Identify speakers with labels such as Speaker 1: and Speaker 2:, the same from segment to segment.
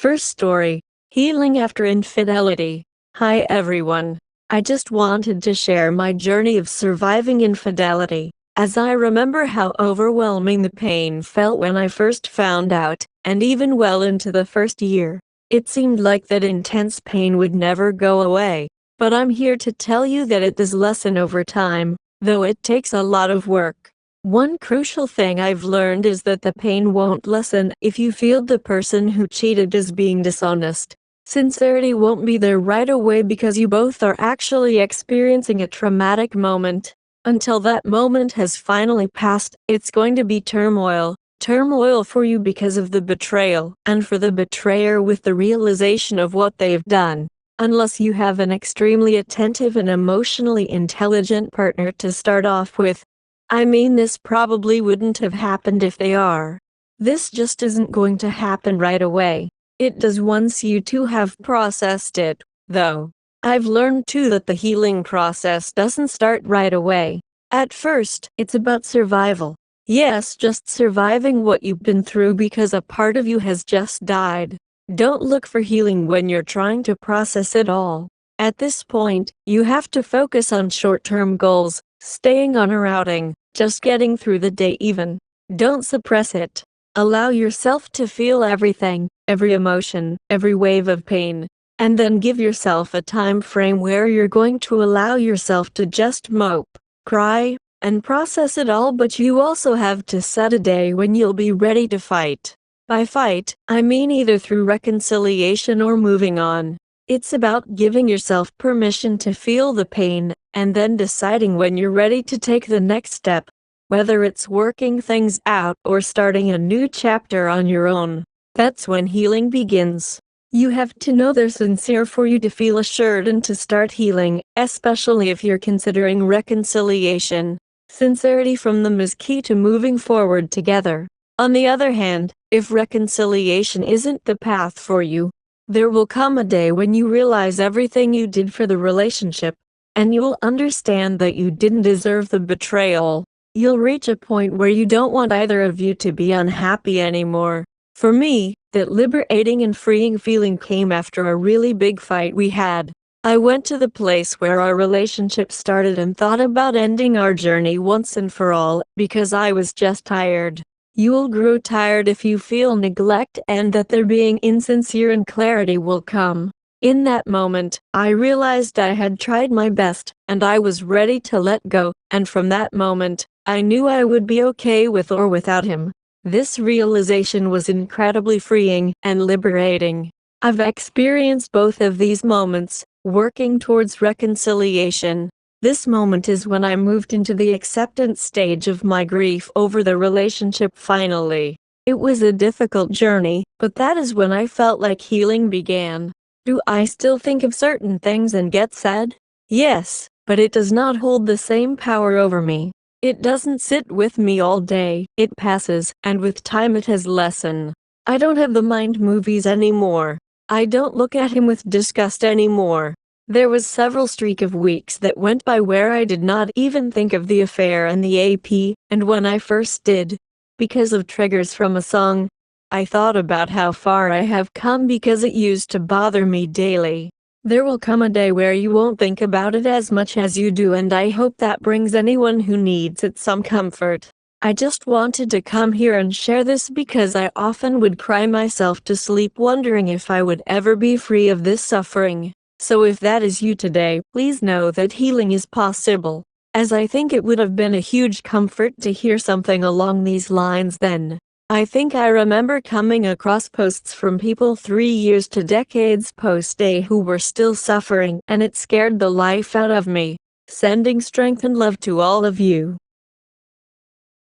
Speaker 1: First story, Healing After Infidelity. Hi everyone. I just wanted to share my journey of surviving infidelity, as I remember how overwhelming the pain felt when I first found out, and even well into the first year. It seemed like that intense pain would never go away, but I'm here to tell you that it does lessen over time, though it takes a lot of work. One crucial thing I've learned is that the pain won't lessen if you feel the person who cheated is being dishonest. Sincerity won't be there right away because you both are actually experiencing a traumatic moment. Until that moment has finally passed, it's going to be turmoil. Turmoil for you because of the betrayal, and for the betrayer with the realization of what they've done. Unless you have an extremely attentive and emotionally intelligent partner to start off with. I mean, this probably wouldn't have happened if they are. This just isn't going to happen right away. It does once you two have processed it, though. I've learned too that the healing process doesn't start right away. At first, it's about survival. Yes, just surviving what you've been through because a part of you has just died. Don't look for healing when you're trying to process it all. At this point, you have to focus on short-term goals, staying on a outing, just getting through the day even. Don't suppress it. Allow yourself to feel everything, every emotion, every wave of pain. And then give yourself a time frame where you're going to allow yourself to just mope, cry, and process it all, but you also have to set a day when you'll be ready to fight. By fight, I mean either through reconciliation or moving on. It's about giving yourself permission to feel the pain, and then deciding when you're ready to take the next step. Whether it's working things out or starting a new chapter on your own. That's when healing begins. You have to know they're sincere for you to feel assured and to start healing, especially if you're considering reconciliation. Sincerity from them is key to moving forward together. On the other hand, if reconciliation isn't the path for you, there will come a day when you realize everything you did for the relationship, and you'll understand that you didn't deserve the betrayal. You'll reach a point where you don't want either of you to be unhappy anymore. For me, that liberating and freeing feeling came after a really big fight we had. I went to the place where our relationship started and thought about ending our journey once and for all, because I was just tired. You'll grow tired if you feel neglect and that they're being insincere, and clarity will come. In that moment, I realized I had tried my best, and I was ready to let go, and from that moment, I knew I would be okay with or without him. This realization was incredibly freeing and liberating. I've experienced both of these moments, working towards reconciliation. This moment is when I moved into the acceptance stage of my grief over the relationship finally. It was a difficult journey, but that is when I felt like healing began. Do I still think of certain things and get sad? Yes, but it does not hold the same power over me. It doesn't sit with me all day, it passes, and with time it has lessened. I don't have the mind movies anymore. I don't look at him with disgust anymore. There was several streak of weeks that went by where I did not even think of the affair and the AP, and when I first did, because of triggers from a song, I thought about how far I have come because it used to bother me daily. There will come a day where you won't think about it as much as you do, and I hope that brings anyone who needs it some comfort. I just wanted to come here and share this because I often would cry myself to sleep wondering if I would ever be free of this suffering. So if that is you today, please know that healing is possible. As I think it would have been a huge comfort to hear something along these lines then. I think I remember coming across posts from people 3 years to decades post-day who were still suffering, and it scared the life out of me. Sending strength and love to all of you.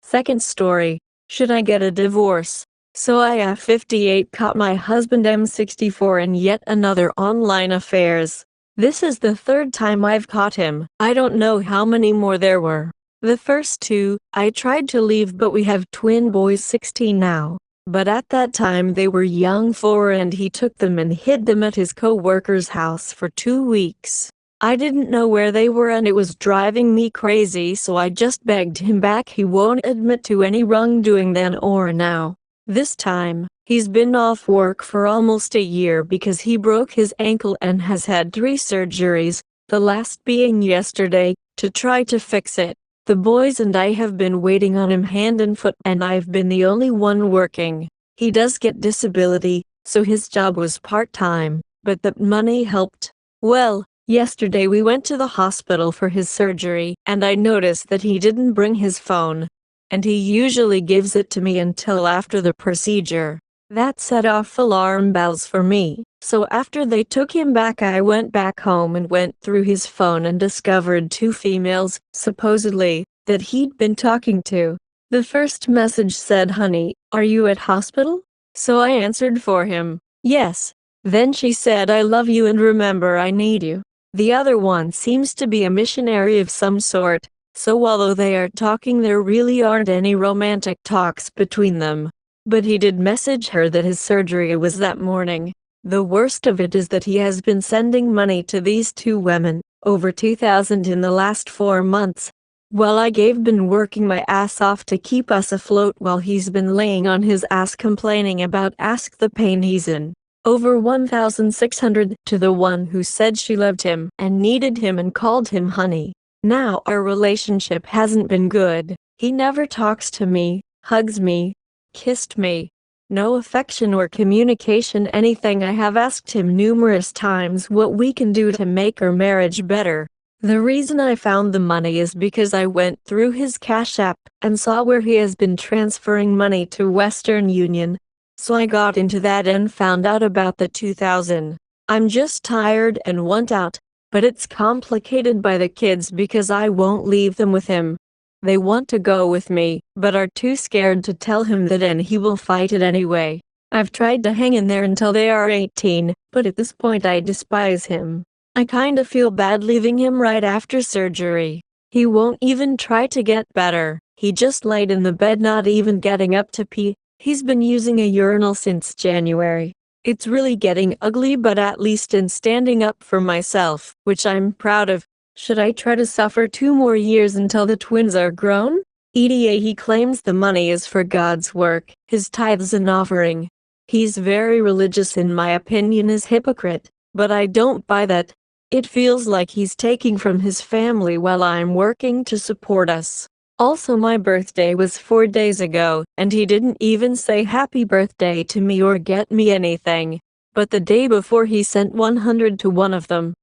Speaker 1: Second story, should I get a divorce? So I at 58 caught my husband M64 in yet another online affairs. This is the third time I've caught him. I don't know how many more there were. The first two, I tried to leave, but we have twin boys 16 now. But at that time they were young 4, and he took them and hid them at his co-worker's house for 2 weeks. I didn't know where they were and it was driving me crazy, so I just begged him back. He won't admit to any wrongdoing then or now. This time, He's been off work for almost a year because he broke his ankle and has had 3 surgeries, the last being yesterday, to try to fix it. The boys and I have been waiting on him hand and foot, and I've been the only one working. He does get disability, so his job was part-time, but the money helped. Well, yesterday we went to the hospital for his surgery, and I noticed that he didn't bring his phone. And he usually gives it to me until after the procedure. That set off alarm bells for me. So after they took him back, I went back home and went through his phone and discovered 2 females, supposedly, that he'd been talking to. The first message said, "Honey, are you at hospital?" So I answered for him, "Yes." Then she said, "I love you and remember I need you." The other one seems to be a missionary of some sort, so although they are talking, there really aren't any romantic talks between them. But he did message her that his surgery was that morning. The worst of it is that he has been sending money to these 2 women, over 2,000 in the last 4 months. Well, I've been working my ass off to keep us afloat while he's been laying on his ass complaining about the pain he's in. Over 1,600 to the one who said she loved him and needed him and called him honey. Now our relationship hasn't been good. He never talks to me, hugs me, kissed me. No affection or communication anything. I have asked him numerous times what we can do to make our marriage better. The reason I found the money is because I went through his Cash App and saw where he has been transferring money to Western Union. So I got into that and found out about the 2,000. I'm just tired and want out, but it's complicated by the kids because I won't leave them with him. They want to go with me, but are too scared to tell him that, and he will fight it anyway. I've tried to hang in there until they are 18, but at this point I despise him. I kinda feel bad leaving him right after surgery. He won't even try to get better. He just laid in the bed, not even getting up to pee. He's been using a urinal since January. It's really getting ugly, but at least in standing up for myself, which I'm proud of. Should I try to suffer 2 more years until the twins are grown? EDA, he claims the money is for God's work, his tithes and offering. He's very religious, in my opinion is hypocrite, but I don't buy that. It feels like he's taking from his family while I'm working to support us. Also, my birthday was 4 days ago, and he didn't even say happy birthday to me or get me anything. But the day before he sent 100 to one of them.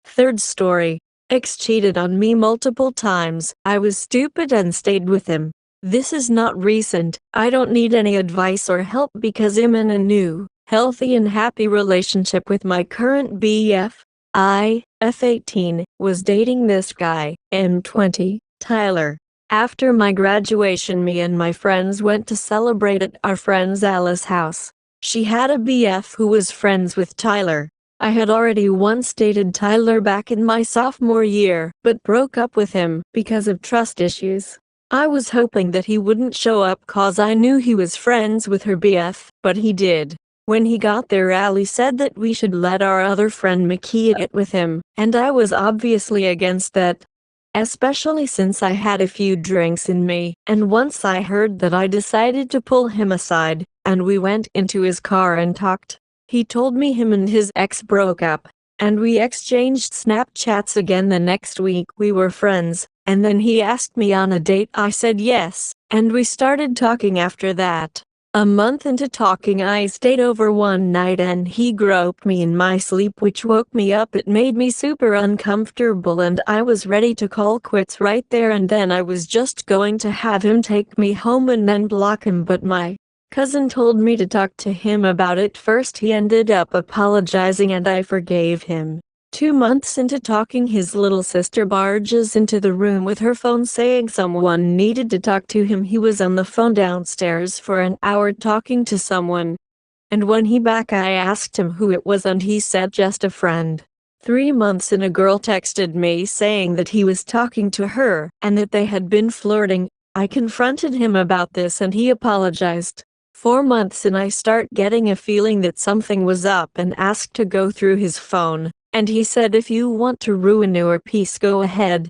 Speaker 1: Third story. Ex cheated on me multiple times. I was stupid and stayed with him. This is not recent. I don't need any advice or help because I'm in a new, healthy and happy relationship with my current BF. I, F18, was dating this guy, M20, Tyler. After my graduation, me and my friends went to celebrate at our friend's Alice's house. She had a BF who was friends with Tyler. I had already once dated Tyler back in my sophomore year, but broke up with him because of trust issues. I was hoping that he wouldn't show up cause I knew he was friends with her BF, but he did. When he got there, Ali said that we should let our other friend Makia get with him, and I was obviously against that. Especially since I had a few drinks in me, and once I heard that, I decided to pull him aside, and we went into his car and talked. He told me him and his ex broke up, and we exchanged Snapchats again the next week. We were friends, and then he asked me on a date. I said yes, and we started talking after that. A month into talking, I stayed over one night and he groped me in my sleep, which woke me up. It made me super uncomfortable and I was ready to call quits right there and then. I was just going to have him take me home and then block him, but my cousin told me to talk to him about it first. He ended up apologizing and I forgave him. 2 months into talking, his little sister barges into the room with her phone saying someone needed to talk to him. He was on the phone downstairs for an hour talking to someone. And when he back, I asked him who it was and he said just a friend. 3 months in, a girl texted me saying that he was talking to her and that they had been flirting. I confronted him about this and he apologized. 4 months in, I start getting a feeling that something was up and asked to go through his phone. And he said, if you want to ruin your peace, go ahead.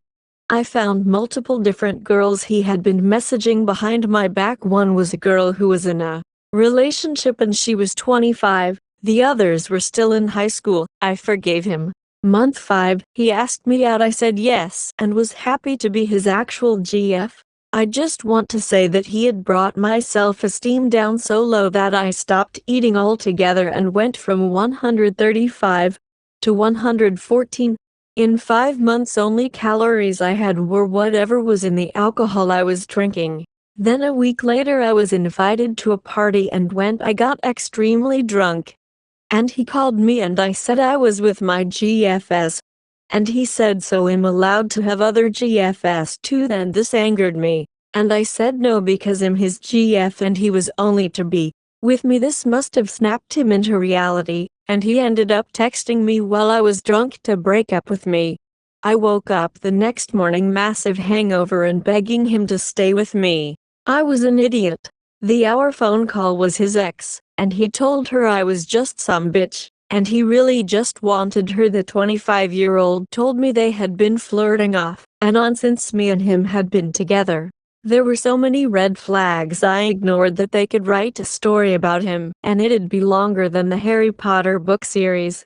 Speaker 1: I found multiple different girls he had been messaging behind my back. One was a girl who was in a relationship and she was 25. The others were still in high school. I forgave him. Month 5, he asked me out. I said yes and was happy to be his actual GF. I just want to say that he had brought my self-esteem down so low that I stopped eating altogether and went from 135 to 114. In 5 months, only calories I had were whatever was in the alcohol I was drinking. Then a week later I was invited to a party and went. I got extremely drunk. And he called me and I said I was with my GFS. And he said, so I'm allowed to have other GFS too? Then this angered me. And I said no because I'm his GF and he was only to be with me. This must have snapped him into reality, and he ended up texting me while I was drunk to break up with me. I woke up the next morning massive hangover and begging him to stay with me. I was an idiot. The hour phone call was his ex, and he told her I was just some bitch, and he really just wanted her. The 25-year-old told me they had been flirting off and on since me and him had been together. There were so many red flags I ignored that they could write a story about him, and it'd be longer than the Harry Potter book series.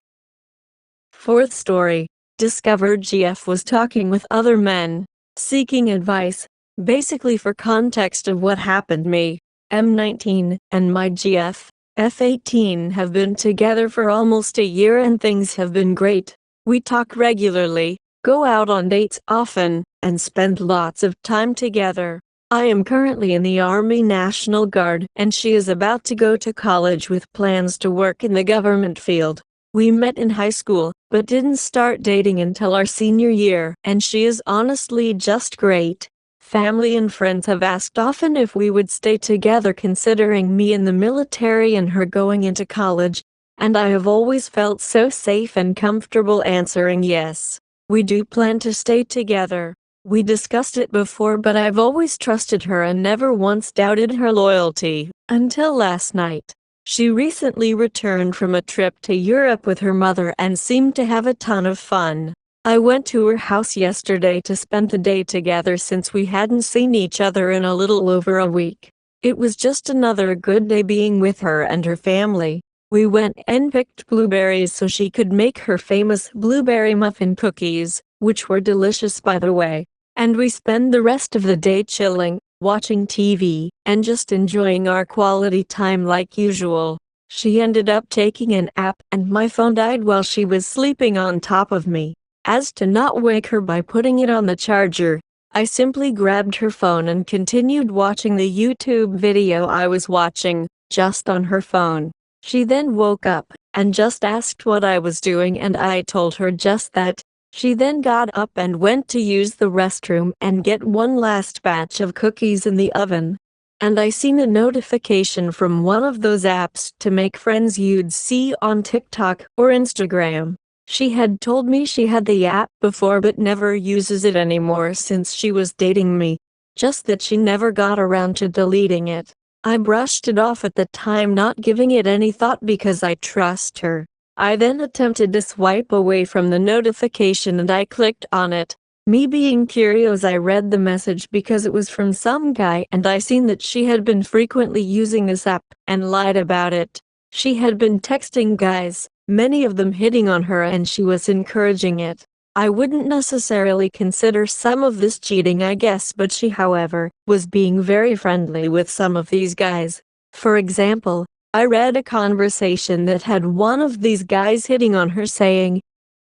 Speaker 1: Fourth story. Discovered GF was talking with other men, seeking advice. Basically, for context of what happened, me, M19, and my GF, F18 have been together for almost a year and things have been great. We talk regularly, go out on dates often, and spend lots of time together. I am currently in the Army National Guard and she is about to go to college with plans to work in the government field. We met in high school, but didn't start dating until our senior year, and she is honestly just great. Family and friends have asked often if we would stay together considering me in the military and her going into college, and I have always felt so safe and comfortable answering yes. We do plan to stay together. We discussed it before, but I've always trusted her and never once doubted her loyalty, until last night. She recently returned from a trip to Europe with her mother and seemed to have a ton of fun. I went to her house yesterday to spend the day together since we hadn't seen each other in a little over a week. It was just another good day being with her and her family. We went and picked blueberries so she could make her famous blueberry muffin cookies, which were delicious by the way. And we spent the rest of the day chilling, watching TV, and just enjoying our quality time like usual. She ended up taking a nap and my phone died while she was sleeping on top of me. As to not wake her by putting it on the charger, I simply grabbed her phone and continued watching the YouTube video I was watching, just on her phone. She then woke up and just asked what I was doing and I told her just that. She then got up and went to use the restroom and get one last batch of cookies in the oven. And I seen a notification from one of those apps to make friends you'd see on TikTok or Instagram. She had told me she had the app before but never uses it anymore since she was dating me, just that she never got around to deleting it. I brushed it off at the time, not giving it any thought because I trust her. I then attempted to swipe away from the notification and I clicked on it. Me being curious, I read the message because it was from some guy and I seen that she had been frequently using this app and lied about it. She had been texting guys, many of them hitting on her, and she was encouraging it. I wouldn't necessarily consider some of this cheating, I guess, but she, however, was being very friendly with some of these guys. For example, I read a conversation that had one of these guys hitting on her saying,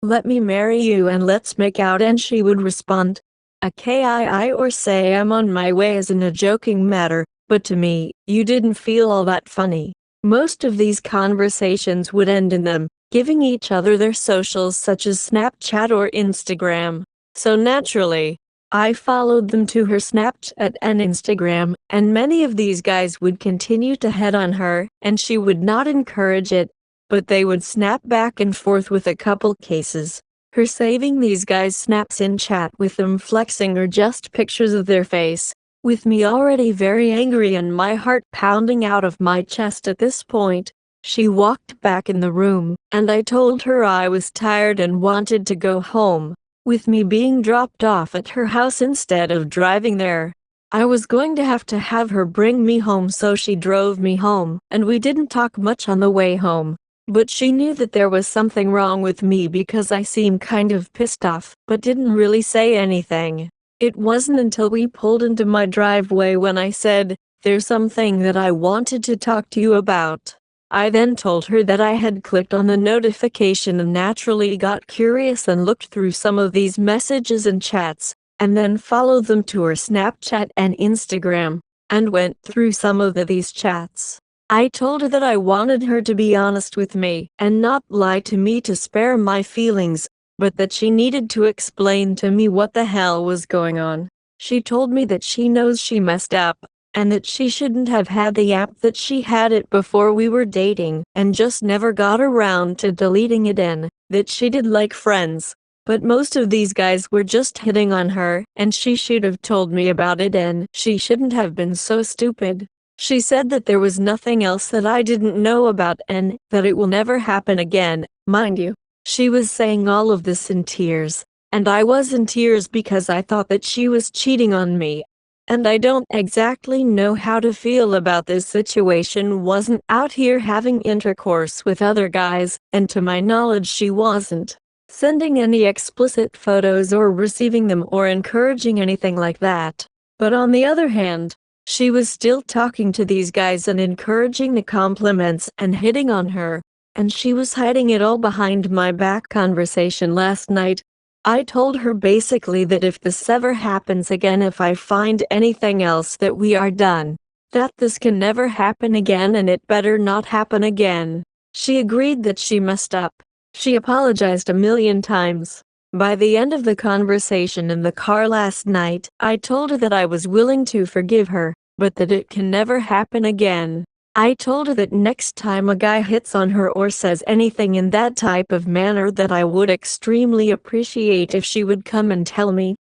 Speaker 1: "Let me marry you and let's make out," and she would respond, "A KII," or say, "I'm on my way," as in a joking matter, but to me, you didn't feel all that funny. Most of these conversations would end in them giving each other their socials such as Snapchat or Instagram. So naturally, I followed them to her Snapchat and Instagram, and many of these guys would continue to head on her, and she would not encourage it, but they would snap back and forth with a couple cases. Her saving these guys snaps in chat with them flexing or just pictures of their face. With me already very angry and my heart pounding out of my chest at this point, she walked back in the room, and I told her I was tired and wanted to go home. With me being dropped off at her house instead of driving there, I was going to have her bring me home, so she drove me home, and we didn't talk much on the way home. But she knew that there was something wrong with me because I seemed kind of pissed off, but didn't really say anything. It wasn't until we pulled into my driveway when I said, "There's something that I wanted to talk to you about." I then told her that I had clicked on the notification and naturally got curious and looked through some of these messages and chats, and then followed them to her Snapchat and Instagram, and went through some of these chats. I told her that I wanted her to be honest with me and not lie to me to spare my feelings, but that she needed to explain to me what the hell was going on. She told me that she knows she messed up, and that she shouldn't have had the app, that she had it before we were dating and just never got around to deleting it, and that she did like friends, but most of these guys were just hitting on her, and she should have told me about it and she shouldn't have been so stupid. She said that there was nothing else that I didn't know about and that it will never happen again, mind you. She was saying all of this in tears, and I was in tears because I thought that she was cheating on me. And I don't exactly know how to feel about this situation. Wasn't out here having intercourse with other guys, and to my knowledge she wasn't sending any explicit photos or receiving them or encouraging anything like that. But on the other hand, she was still talking to these guys and encouraging the compliments and hitting on her, and she was hiding it all behind my back. Conversation last night, I told her basically that if this ever happens again, if I find anything else, that we are done. That this can never happen again and it better not happen again. She agreed that she messed up. She apologized a million times. By the end of the conversation in the car last night, I told her that I was willing to forgive her, but that it can never happen again. I told her that next time a guy hits on her or says anything in that type of manner, that I would extremely appreciate if she would come and tell me.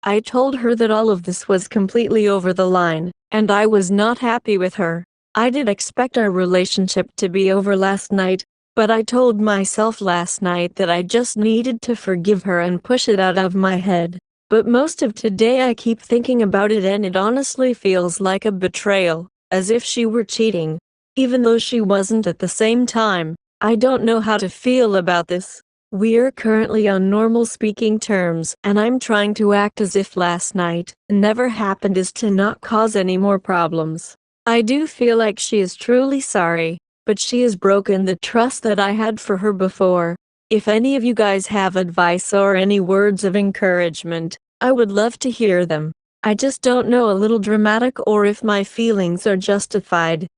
Speaker 1: I told her that all of this was completely over the line, and I was not happy with her. I did expect our relationship to be over last night, but I told myself last night that I just needed to forgive her and push it out of my head. But most of today I keep thinking about it, and it honestly feels like a betrayal, as if she were cheating, even though she wasn't at the same time. I don't know how to feel about this. We're currently on normal speaking terms, and I'm trying to act as if last night never happened, as to not cause any more problems. I do feel like she is truly sorry, but she has broken the trust that I had for her before. If any of you guys have advice or any words of encouragement, I would love to hear them. I just don't know, a little dramatic, or if my feelings are justified.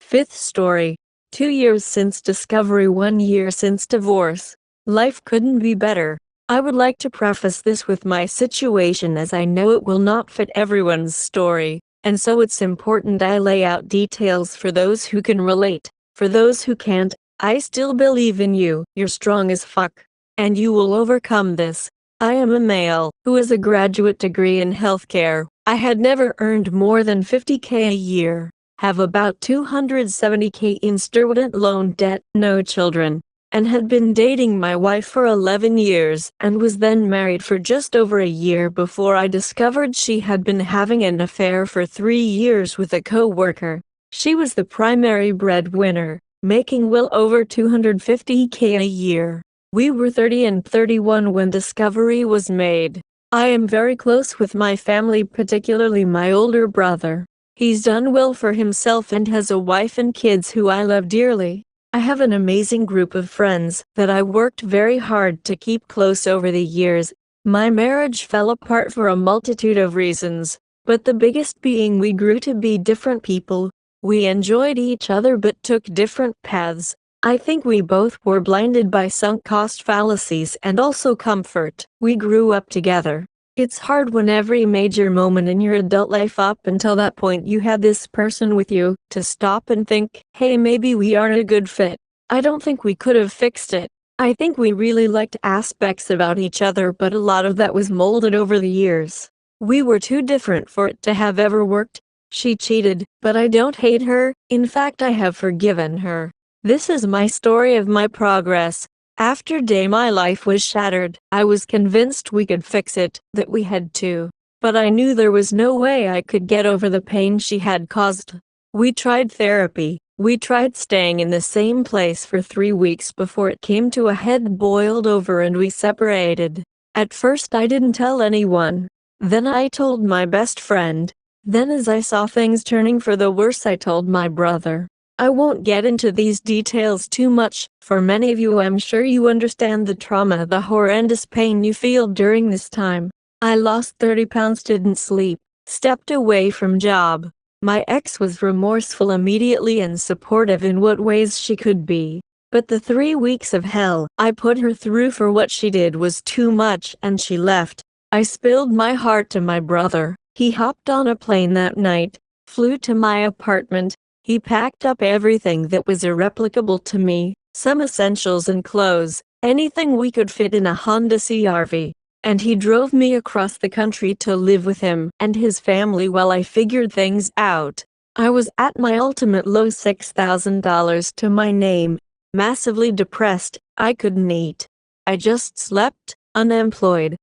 Speaker 1: Fifth story. 2 years since discovery, 1 year since divorce. Life couldn't be better. I would like to preface this with my situation, as I know it will not fit everyone's story, and so it's important I lay out details for those who can relate. For those who can't, I still believe in you. You're strong as fuck, and you will overcome this. I am a male who has a graduate degree in healthcare. I had never earned more than $50K a year, have about $270K in student loan debt, no children, and had been dating my wife for 11 years and was then married for just over a year before I discovered she had been having an affair for 3 years with a co-worker. She was the primary breadwinner, making well over $250K a year. We were 30 and 31 when discovery was made. I am very close with my family, particularly my older brother. He's done well for himself and has a wife and kids who I love dearly. I have an amazing group of friends that I worked very hard to keep close over the years. My marriage fell apart for a multitude of reasons, but the biggest being we grew to be different people. We enjoyed each other but took different paths. I think we both were blinded by sunk cost fallacies and also comfort. We grew up together. It's hard when every major moment in your adult life up until that point you had this person with you, to stop and think, hey, maybe we aren't a good fit. I don't think we could have fixed it. I think we really liked aspects about each other, but a lot of that was molded over the years. We were too different for it to have ever worked. She cheated, but I don't hate her. In fact, I have forgiven her. This is my story of my progress. After day my life was shattered. I was convinced we could fix it, that we had to but I knew there was no way I could get over the pain she had caused. We tried therapy. We tried staying in the same place for 3 weeks before it came to a head, boiled over, and we separated. At first I didn't tell anyone. Then I told my best friend. Then as I saw things turning for the worse, I told my brother. I won't get into these details too much. For many of you, I'm sure you understand the trauma, the horrendous pain you feel during this time. I lost 30 pounds, didn't sleep, stepped away from job. My ex was remorseful immediately and supportive in what ways she could be. But the 3 weeks of hell I put her through for what she did was too much, and she left. I spilled my heart to my brother. He hopped on a plane that night, flew to my apartment. He packed up everything that was irreplicable to me, some essentials and clothes, anything we could fit in a Honda CR-V. And he drove me across the country to live with him and his family while I figured things out. I was at my ultimate low, $6,000 to my name, massively depressed. I couldn't eat. I just slept, unemployed.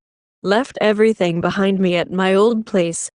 Speaker 1: Left everything behind me at my old place.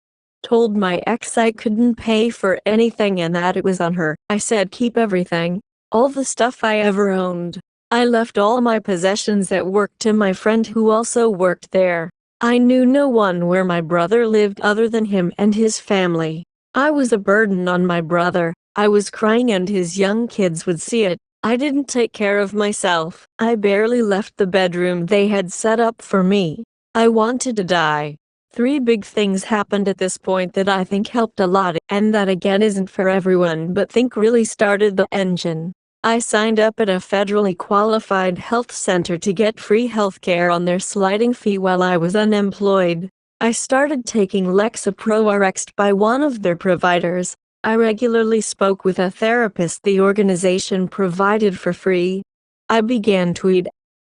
Speaker 1: Told my ex I couldn't pay for anything and that it was on her. I said keep everything, all the stuff I ever owned. I left all my possessions at work to my friend who also worked there. I knew no one where my brother lived other than him and his family. I was a burden on my brother. I was crying and his young kids would see it. I didn't take care of myself. I barely left the bedroom they had set up for me. I wanted to die. 3 big things happened at this point that I think helped a lot, and that again isn't for everyone, but think really started the engine. I signed up at a federally qualified health center to get free healthcare on their sliding fee while I was unemployed. I started taking Lexapro RX by one of their providers. I regularly spoke with a therapist the organization provided for free. I began to eat.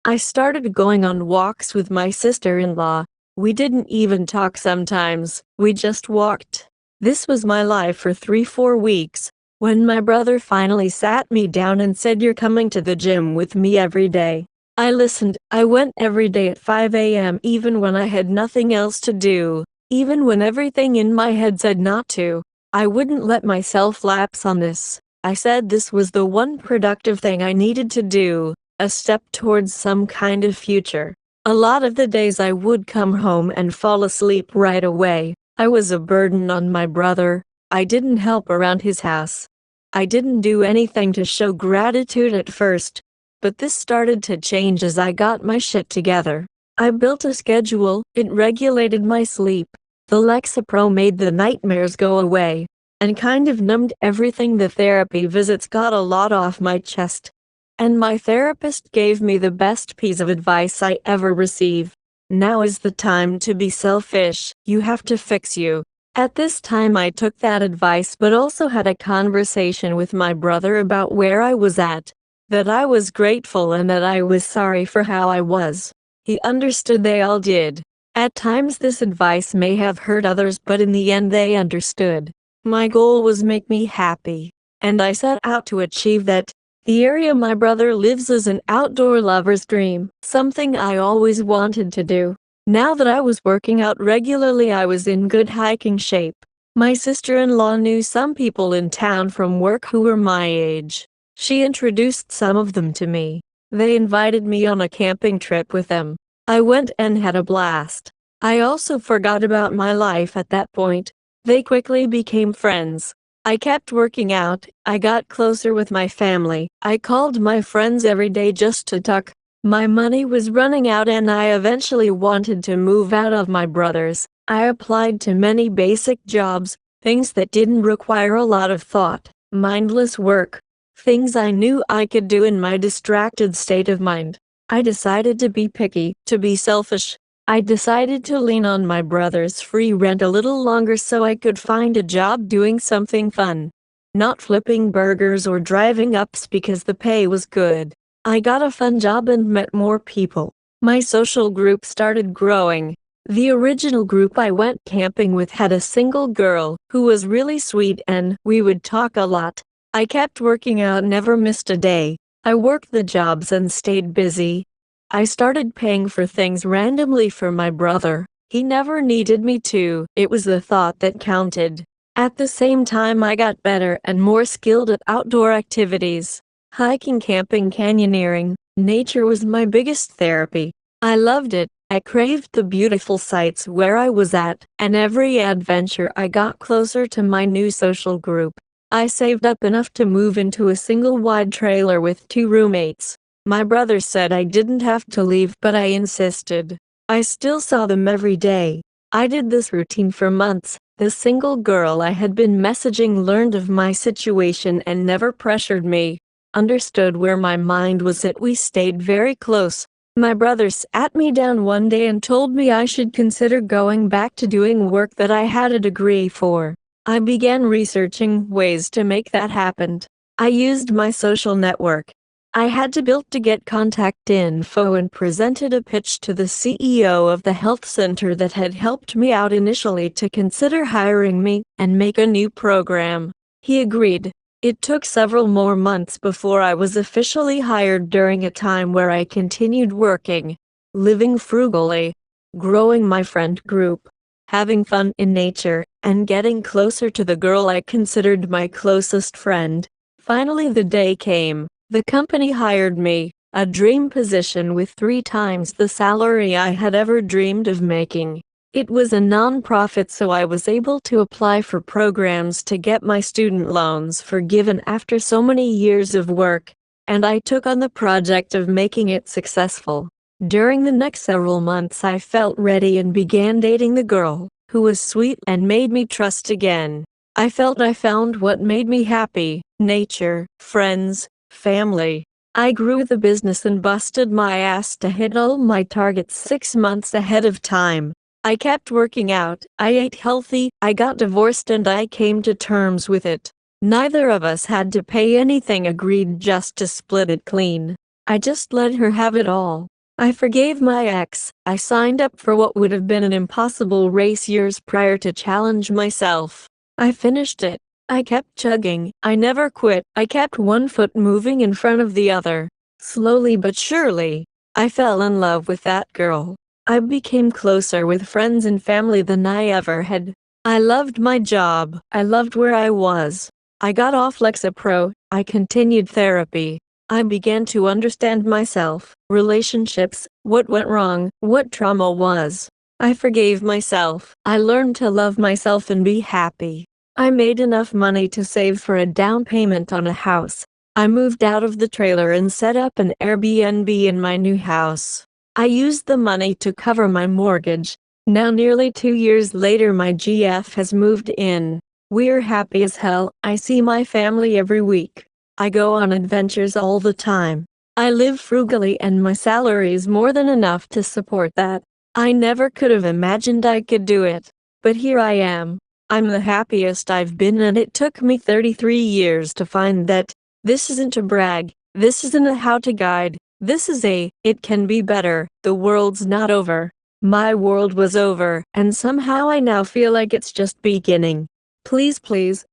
Speaker 1: I started going on walks with my sister-in-law. We didn't even talk sometimes, we just walked. This was my life for 3-4 weeks. When my brother finally sat me down and said, "You're coming to the gym with me every day." I listened. I went every day at 5 a.m. even when I had nothing else to do. Even when everything in my head said not to. I wouldn't let myself lapse on this. I said this was the one productive thing I needed to do, a step towards some kind of future. A lot of the days I would come home and fall asleep right away. I was a burden on my brother. I didn't help around his house. I didn't do anything to show gratitude at first. But this started to change as I got my shit together. I built a schedule. It regulated my sleep. The Lexapro made the nightmares go away. And kind of numbed everything. The therapy visits got a lot off my chest. And my therapist gave me the best piece of advice I ever received. Now is the time to be selfish. You have to fix you. At this time I took that advice but also had a conversation with my brother about where I was at. That I was grateful and that I was sorry for how I was. He understood, they all did. At times this advice may have hurt others, but in the end they understood. My goal was make me happy. And I set out to achieve that. The area my brother lives is an outdoor lover's dream, something I always wanted to do. Now that I was working out regularly, I was in good hiking shape. My sister-in-law knew some people in town from work who were my age. She introduced some of them to me. They invited me on a camping trip with them. I went and had a blast. I also forgot about my life at that point. They quickly became friends. I kept working out. I got closer with my family. I called my friends every day just to talk. My money was running out and I eventually wanted to move out of my brother's. I applied to many basic jobs, things that didn't require a lot of thought, mindless work, things I knew I could do in my distracted state of mind. I decided to be picky, to be selfish. I decided to lean on my brother's free rent a little longer so I could find a job doing something fun. Not flipping burgers or driving ups because the pay was good. I got a fun job and met more people. My social group started growing. The original group I went camping with had a single girl who was really sweet and we would talk a lot. I kept working out, never missed a day. I worked the jobs and stayed busy. I started paying for things randomly for my brother. He never needed me to. It was the thought that counted. At the same time, I got better and more skilled at outdoor activities. Hiking, camping, canyoneering. Nature was my biggest therapy. I loved it. I craved the beautiful sights where I was at, and every adventure I got closer to my new social group. I saved up enough to move into a single wide trailer with 2 roommates. My brother said I didn't have to leave, but I insisted. I still saw them every day. I did this routine for months. The single girl I had been messaging learned of my situation and never pressured me. Understood where my mind was at. We stayed very close. My brother sat me down one day and told me I should consider going back to doing work that I had a degree for. I began researching ways to make that happen. I used my social network I had to build to get contact info and presented a pitch to the CEO of the health center that had helped me out initially to consider hiring me and make a new program. He agreed. It took several more months before I was officially hired, during a time where I continued working, living frugally, growing my friend group, having fun in nature, and getting closer to the girl I considered my closest friend. Finally, the day came. The company hired me, a dream position with 3 times the salary I had ever dreamed of making. It was a non-profit, so I was able to apply for programs to get my student loans forgiven after so many years of work, and I took on the project of making it successful. During the next several months, I felt ready and began dating the girl, who was sweet and made me trust again. I felt I found what made me happy: nature, friends, family. I grew the business and busted my ass to hit all my targets 6 months ahead of time. I kept working out, I ate healthy, I got divorced, and I came to terms with it. Neither of us had to pay anything, agreed just to split it clean. I just let her have it all. I forgave my ex. I signed up for what would have been an impossible race years prior to challenge myself. I finished it. I kept chugging. I never quit. I kept one foot moving in front of the other. Slowly but surely, I fell in love with that girl. I became closer with friends and family than I ever had. I loved my job. I loved where I was. I got off Lexapro. I continued therapy. I began to understand myself, relationships, what went wrong, what trauma was. I forgave myself. I learned to love myself and be happy. I made enough money to save for a down payment on a house. I moved out of the trailer and set up an Airbnb in my new house. I used the money to cover my mortgage. Now, nearly 2 years later, my GF has moved in. We're happy as hell. I see my family every week. I go on adventures all the time. I live frugally, and my salary is more than enough to support that. I never could have imagined I could do it. But here I am. I'm the happiest I've been, and it took me 33 years to find that. This isn't a brag. This isn't a how-to guide. This is a, it can be better. The world's not over. My world was over, and somehow I now feel like it's just beginning. Please,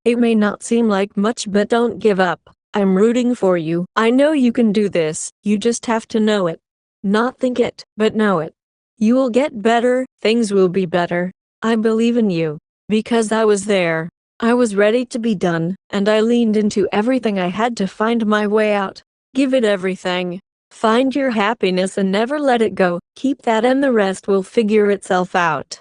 Speaker 1: it may not seem like much, but don't give up. I'm rooting for you. I know you can do this. You just have to know it. Not think it, but know it. You will get better. Things will be better. I believe in you. Because I was there. I was ready to be done, and I leaned into everything I had to find my way out. Give it everything. Find your happiness and never let it go. Keep that, and the rest will figure itself out.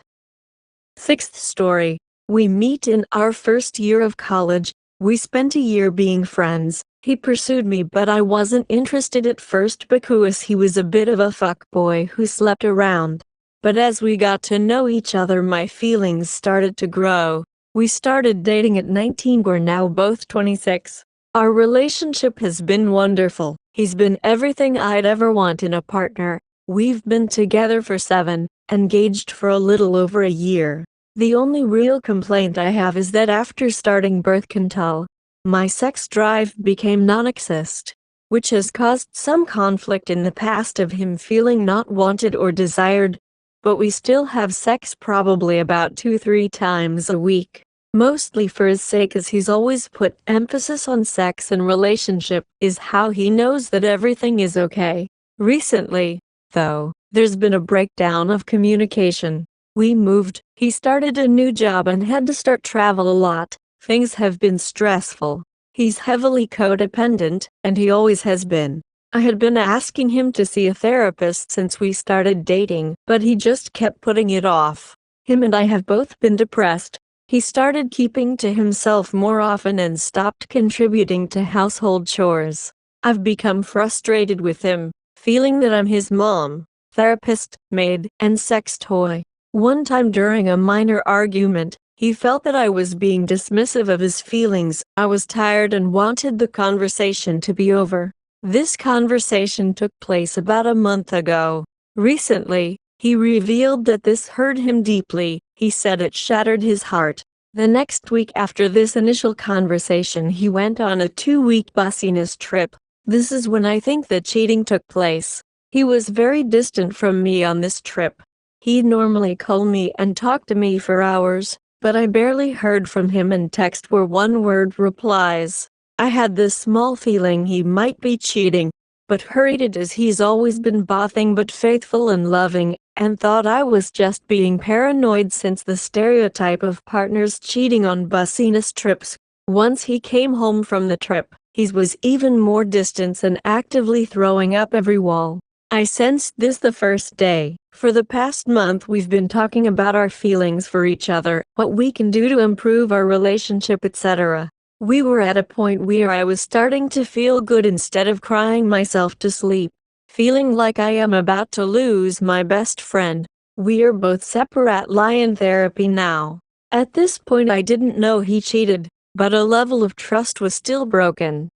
Speaker 1: 6th story. We meet in our first year of college. We spent a year being friends. He pursued me, but I wasn't interested at first because he was a bit of a fuckboy who slept around. But as we got to know each other, my feelings started to grow. We started dating at 19. We're now both 26. Our relationship has been wonderful. He's been everything I'd ever want in a partner. We've been together for 7, engaged for a little over a year. The only real complaint I have is that after starting birth control, my sex drive became non-existent, which has caused some conflict in the past of him feeling not wanted or desired. But we still have sex probably about 2-3 times a week. Mostly for his sake, as he's always put emphasis on sex and relationship is how he knows that everything is okay. Recently, though, there's been a breakdown of communication. We moved, he started a new job and had to start travel a lot. Things have been stressful. He's heavily codependent, and he always has been. I had been asking him to see a therapist since we started dating, but he just kept putting it off. Him and I have both been depressed. He started keeping to himself more often and stopped contributing to household chores. I've become frustrated with him, feeling that I'm his mom, therapist, maid, and sex toy. One time during a minor argument, he felt that I was being dismissive of his feelings. I was tired and wanted the conversation to be over. This conversation took place about a month ago. Recently, he revealed that this hurt him deeply. He said it shattered his heart. The next week after this initial conversation, he went on a 2-week bussiness trip. This is when I think the cheating took place. He was very distant from me on this trip. He'd normally call me and talk to me for hours, but I barely heard from him, and text were one-word replies. I had this small feeling he might be cheating, but hurried it as he's always been nothing but faithful and loving, and thought I was just being paranoid since the stereotype of partners cheating on bussiness trips. Once he came home from the trip, he was even more distant and actively throwing up every wall. I sensed this the first day. For the past month we've been talking about our feelings for each other, what we can do to improve our relationship, etc. We were at a point where I was starting to feel good instead of crying myself to sleep, feeling like I am about to lose my best friend. We are both separately in therapy now. At this point I didn't know he cheated, but a level of trust was still broken.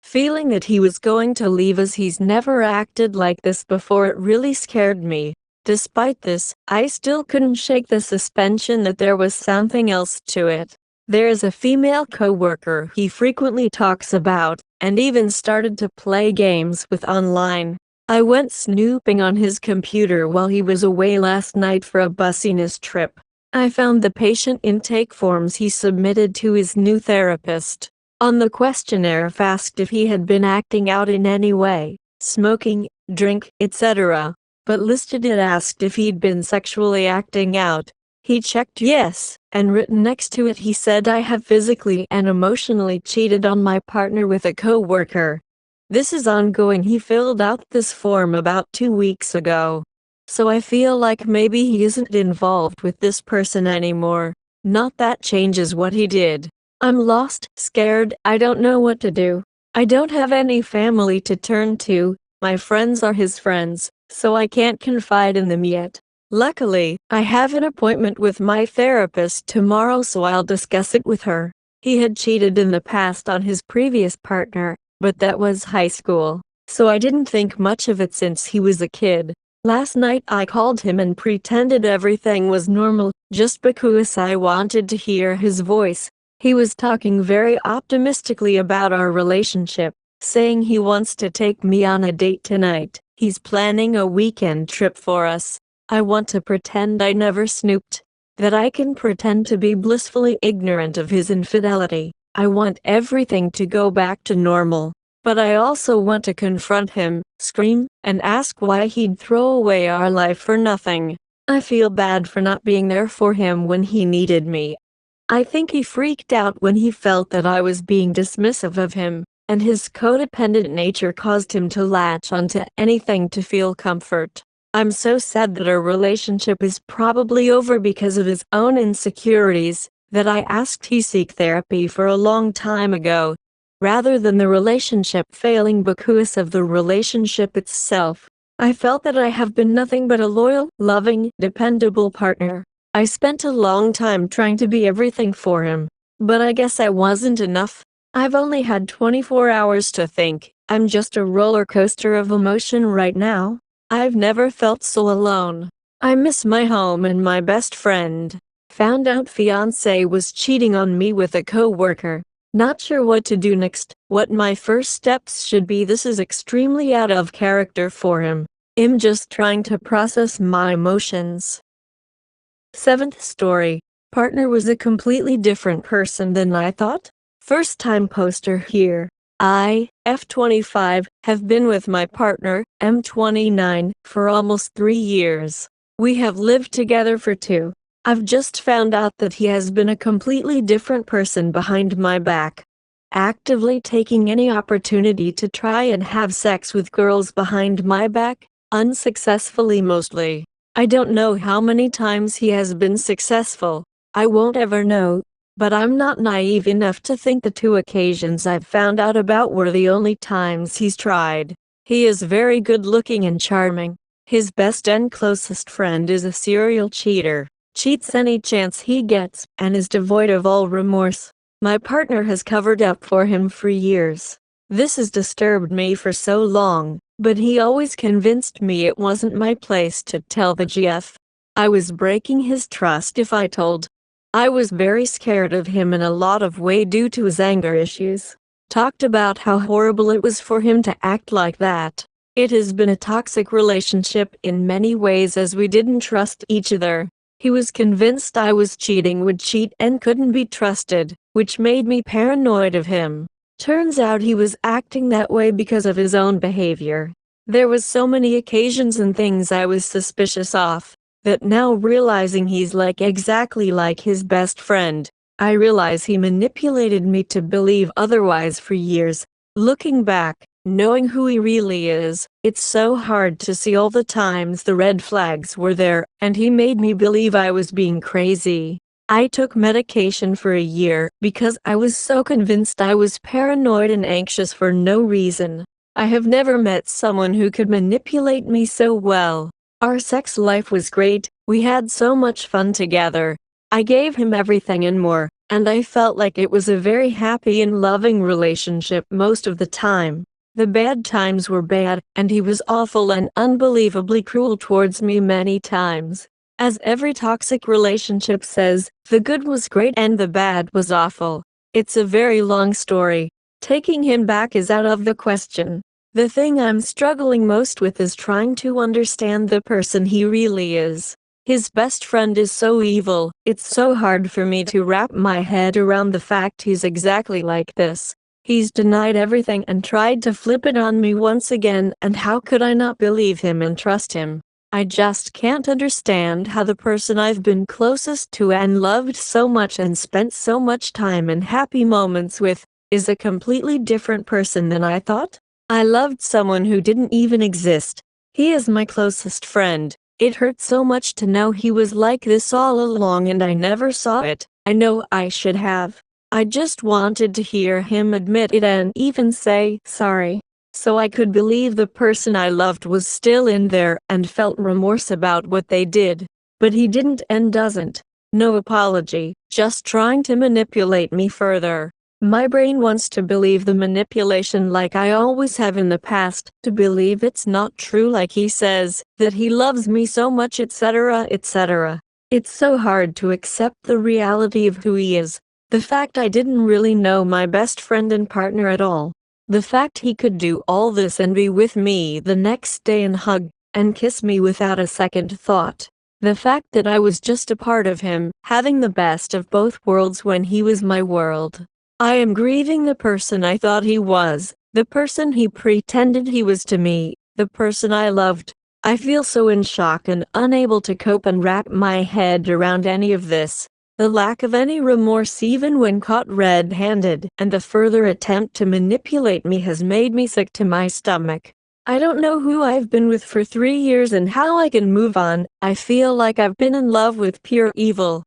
Speaker 1: Feeling that he was going to leave as he's never acted like this before, it really scared me. Despite this, I still couldn't shake the suspicion that there was something else to it. There is a female coworker he frequently talks about, and even started to play games with online. I went snooping on his computer while he was away last night for a bussiness trip. I found the patient intake forms he submitted to his new therapist. On the questionnaire asked if he had been acting out in any way, smoking, drink, etc., but listed it asked if he'd been sexually acting out. He checked yes, and written next to it he said, I have physically and emotionally cheated on my partner with a coworker. This is ongoing. He filled out this form about 2 weeks ago. So I feel like maybe he isn't involved with this person anymore. Not that changes what he did. I'm lost, scared, I don't know what to do. I don't have any family to turn to, my friends are his friends, so I can't confide in them yet. Luckily, I have an appointment with my therapist tomorrow, so I'll discuss it with her. He had cheated in the past on his previous partner, but that was high school, so I didn't think much of it since he was a kid. Last night I called him and pretended everything was normal, just because I wanted to hear his voice. He was talking very optimistically about our relationship, saying he wants to take me on a date tonight. He's planning a weekend trip for us. I want to pretend I never snooped, that I can pretend to be blissfully ignorant of his infidelity. I want everything to go back to normal, but I also want to confront him, scream, and ask why he'd throw away our life for nothing. I feel bad for not being there for him when he needed me. I think he freaked out when he felt that I was being dismissive of him, and his codependent nature caused him to latch onto anything to feel comfort. I'm so sad that our relationship is probably over because of his own insecurities, that I asked he seek therapy for a long time ago, rather than the relationship failing because of the relationship itself. I felt that I have been nothing but a loyal, loving, dependable partner. I spent a long time trying to be everything for him, but I guess I wasn't enough. I've only had 24 hours to think. I'm just a roller coaster of emotion right now. I've never felt so alone. I miss my home and my best friend. Found out fiancé was cheating on me with a coworker. Not sure what to do next, what my first steps should be. This is extremely out of character for him. I'm just trying to process my emotions. 7th story. Partner was a completely different person than I thought. First time poster here. I, F25, have been with my partner, M29, for almost 3 years. We have lived together for 2. I've just found out that he has been a completely different person behind my back, actively taking any opportunity to try and have sex with girls behind my back, unsuccessfully mostly. I don't know how many times he has been successful. I won't ever know, but I'm not naive enough to think the 2 occasions I've found out about were the only times he's tried. He is very good looking and charming. His best and closest friend is a serial cheater, cheats any chance he gets, and is devoid of all remorse. My partner has covered up for him for years. This has disturbed me for so long, but he always convinced me it wasn't my place to tell the GF. I was breaking his trust if I told. I was very scared of him in a lot of ways due to his anger issues. Talked about how horrible it was for him to act like that. It has been a toxic relationship in many ways as we didn't trust each other. He was convinced I was cheating, would cheat and couldn't be trusted, which made me paranoid of him. Turns out he was acting that way because of his own behavior. There was so many occasions and things I was suspicious of, that now realizing he's exactly like his best friend, I realize he manipulated me to believe otherwise for years. Looking back, knowing who he really is, it's so hard to see all the times the red flags were there, and he made me believe I was being crazy. I took medication for a year because I was so convinced I was paranoid and anxious for no reason. I have never met someone who could manipulate me so well. Our sex life was great, we had so much fun together. I gave him everything and more, and I felt like it was a very happy and loving relationship most of the time. The bad times were bad, and he was awful and unbelievably cruel towards me many times. As every toxic relationship says, the good was great and the bad was awful. It's a very long story. Taking him back is out of the question. The thing I'm struggling most with is trying to understand the person he really is. His best friend is so evil, it's so hard for me to wrap my head around the fact he's exactly like this. He's denied everything and tried to flip it on me once again, and how could I not believe him and trust him? I just can't understand how the person I've been closest to and loved so much and spent so much time and happy moments with, is a completely different person than I thought. I loved someone who didn't even exist. He is my closest friend. It hurt so much to know he was like this all along and I never saw it. I know I should have. I just wanted to hear him admit it and even say sorry, so I could believe the person I loved was still in there and felt remorse about what they did. But he didn't and doesn't. No apology, just trying to manipulate me further. My brain wants to believe the manipulation like I always have in the past, to believe it's not true like he says, that he loves me so much, etc., etc. It's so hard to accept the reality of who he is. The fact I didn't really know my best friend and partner at all. The fact he could do all this and be with me the next day and hug and kiss me without a second thought. The fact that I was just a part of him, having the best of both worlds when he was my world. I am grieving the person I thought he was, the person he pretended he was to me, the person I loved. I feel so in shock and unable to cope and wrap my head around any of this. The lack of any remorse even when caught red-handed, and the further attempt to manipulate me has made me sick to my stomach. I don't know who I've been with for 3 years and how I can move on. I feel like I've been in love with pure evil.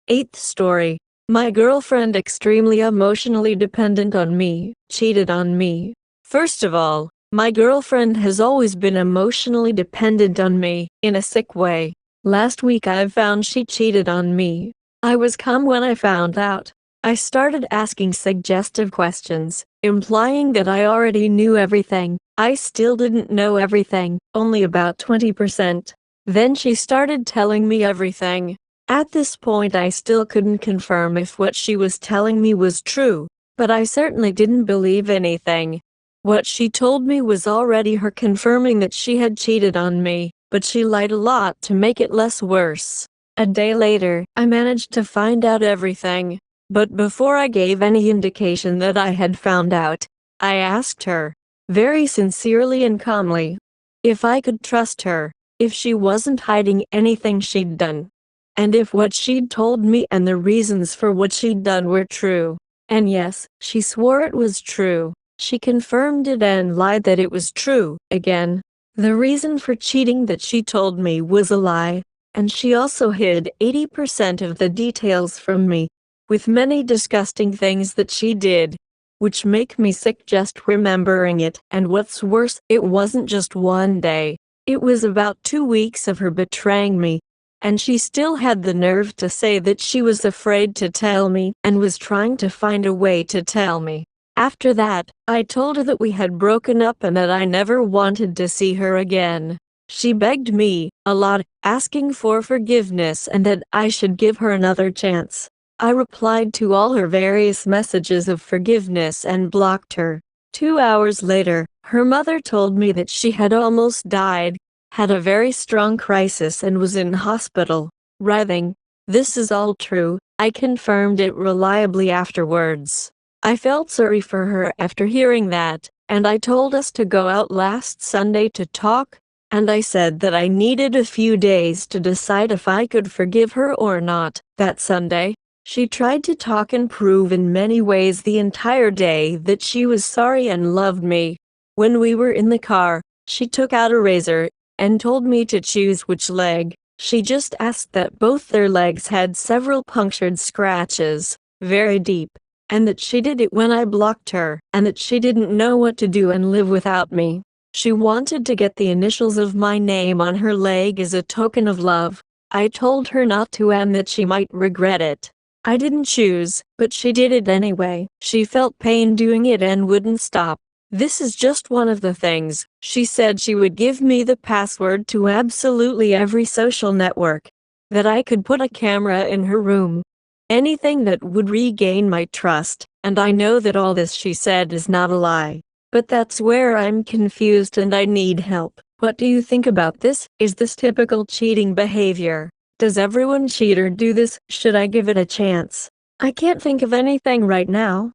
Speaker 1: 8th story. My girlfriend, extremely emotionally dependent on me, cheated on me. First of all, my girlfriend has always been emotionally dependent on me, in a sick way. Last week I found she cheated on me. I was calm when I found out. I started asking suggestive questions, implying that I already knew everything. I still didn't know everything, only about 20%. Then she started telling me everything. At this point I still couldn't confirm if what she was telling me was true, but I certainly didn't believe anything. What she told me was already her confirming that she had cheated on me, but she lied a lot to make it less worse. A day later, I managed to find out everything. But before I gave any indication that I had found out, I asked her, very sincerely and calmly, if I could trust her. if she wasn't hiding anything she'd done. And if what she'd told me and the reasons for what she'd done were true. And yes, she swore it was true. She confirmed it and lied that it was true, again. The reason for cheating that she told me was a lie, and she also hid 80% of the details from me, with many disgusting things that she did, which make me sick just remembering it. And what's worse, it wasn't just one day. It was about 2 weeks of her betraying me, and she still had the nerve to say that she was afraid to tell me and was trying to find a way to tell me. After that, I told her that we had broken up and that I never wanted to see her again. She begged me, a lot, asking for forgiveness and that I should give her another chance. I replied to all her various messages of forgiveness and blocked her. 2 hours later, her mother told me that she had almost died, had a very strong crisis and was in hospital, writhing. This is all true. I confirmed it reliably afterwards. I felt sorry for her after hearing that, and I told us to go out last Sunday to talk, and I said that I needed a few days to decide if I could forgive her or not. That Sunday, she tried to talk and prove in many ways the entire day that she was sorry and loved me. When we were in the car, she took out a razor and told me to choose which leg. She just asked that both their legs had several punctured scratches, very deep, and that she did it when I blocked her, and that she didn't know what to do and live without me. She wanted to get the initials of my name on her leg as a token of love. I told her not to and that she might regret it. I didn't choose, but she did it anyway. She felt pain doing it and wouldn't stop. This is just one of the things. She said she would give me the password to absolutely every social network, that I could put a camera in her room. Anything that would regain my trust, and I know that all this she said is not a lie. But that's where I'm confused and I need help. What do you think about this? Is this typical cheating behavior? Does everyone cheat or do this? Should I give it a chance? I can't think of anything right now.